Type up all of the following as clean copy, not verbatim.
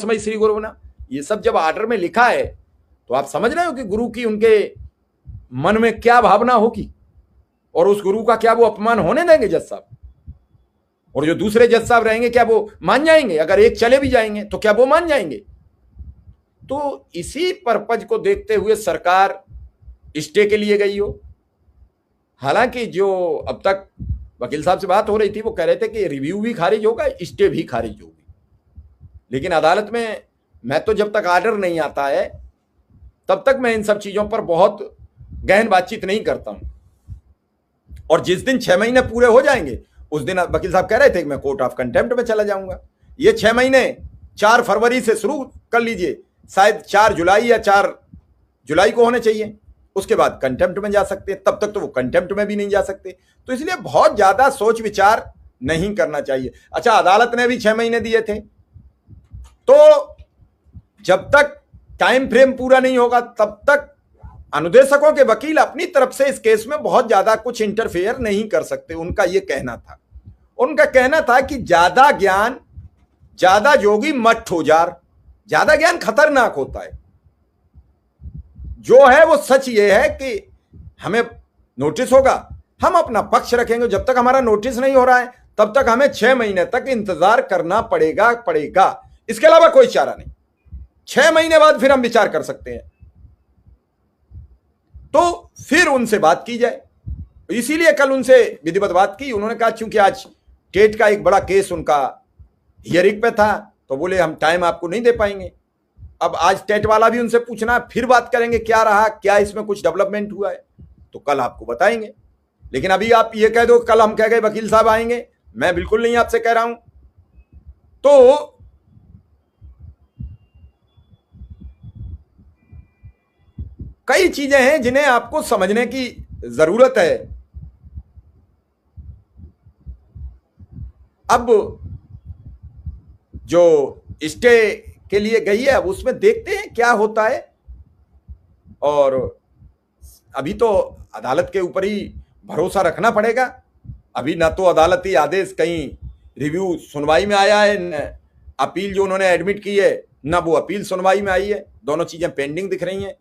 तस्मै श्री गुरु ना, ये सब जब आर्डर में लिखा है तो आप समझ रहे हो कि गुरु की उनके मन में क्या भावना होगी, और उस गुरु का क्या वो अपमान होने देंगे जज साहब? और जो दूसरे जज साहब रहेंगे क्या वो मान जाएंगे? अगर एक चले भी जाएंगे तो क्या वो मान जाएंगे? तो इसी पर्पज को देखते हुए सरकार स्टे के लिए गई हो। हालांकि जो अब तक वकील साहब से बात हो रही थी वो कह रहे थे कि रिव्यू भी खारिज होगा, स्टे भी खारिज होगी, लेकिन अदालत में मैं तो जब तक आर्डर नहीं आता है तब तक मैं इन सब चीजों पर बहुत गहन बातचीत नहीं करता हूं। और जिस दिन 6 महीने पूरे हो जाएंगे उस दिन वकील साहब कह रहे थे कि मैं कोर्ट ऑफ कंटेम्प्ट में चला जाऊंगा। ये 6 महीने 4 फरवरी से शुरू कर लीजिए, शायद 4 जुलाई या 4 जुलाई को होने चाहिए, उसके बाद कंटेम्प्ट में जा सकते हैं, तब तक तो वो कंटेम्प्ट में भी नहीं जा सकते। तो इसलिए बहुत ज्यादा सोच विचार नहीं करना चाहिए। अच्छा, अदालत ने भी 6 महीने दिए थे, तो जब तक टाइम फ्रेम पूरा नहीं होगा तब तक अनुदेशकों के वकील अपनी तरफ से इस केस में बहुत ज्यादा कुछ इंटरफेयर नहीं कर सकते। उनका यह कहना था, उनका कहना था कि ज्यादा ज्ञान ज्यादा जोगी मत ठोजार, ज्यादा ज्ञान खतरनाक होता है। जो है वो सच ये है कि हमें नोटिस होगा, हम अपना पक्ष रखेंगे, जब तक हमारा नोटिस नहीं हो रहा है तब तक हमें 6 महीने तक इंतजार करना पड़ेगा, इसके अलावा कोई चारा नहीं। 6 महीने बाद फिर हम विचार कर सकते हैं, तो फिर उनसे बात की जाए। इसीलिए कल उनसे विधिवत बात की। उन्होंने कहा क्योंकि आज टेट का एक बड़ा केस उनका हियरिंग पे था, तो बोले हम टाइम आपको नहीं दे पाएंगे। अब आज टेट वाला भी उनसे पूछना, फिर बात करेंगे क्या रहा, क्या इसमें कुछ डेवलपमेंट हुआ है, तो कल आपको बताएंगे। लेकिन अभी आप ये कह दो कल हम कह गए वकील साहब आएंगे, मैं बिल्कुल नहीं आपसे कह रहा हूं। तो कई चीजें हैं जिन्हें आपको समझने की जरूरत है। अब जो स्टे के लिए गई है अब उसमें देखते हैं क्या होता है, और अभी तो अदालत के ऊपर ही भरोसा रखना पड़ेगा। अभी ना तो अदालती आदेश कहीं रिव्यू सुनवाई में आया है, न अपील जो उन्होंने एडमिट की है ना वो अपील सुनवाई में आई है, दोनों चीजें पेंडिंग दिख रही हैं।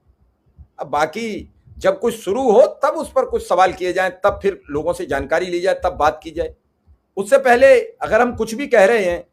अब बाकी जब कुछ शुरू हो तब उस पर कुछ सवाल किए जाएं, तब फिर लोगों से जानकारी ली जाए, तब बात की जाए। उससे पहले अगर हम कुछ भी कह रहे हैं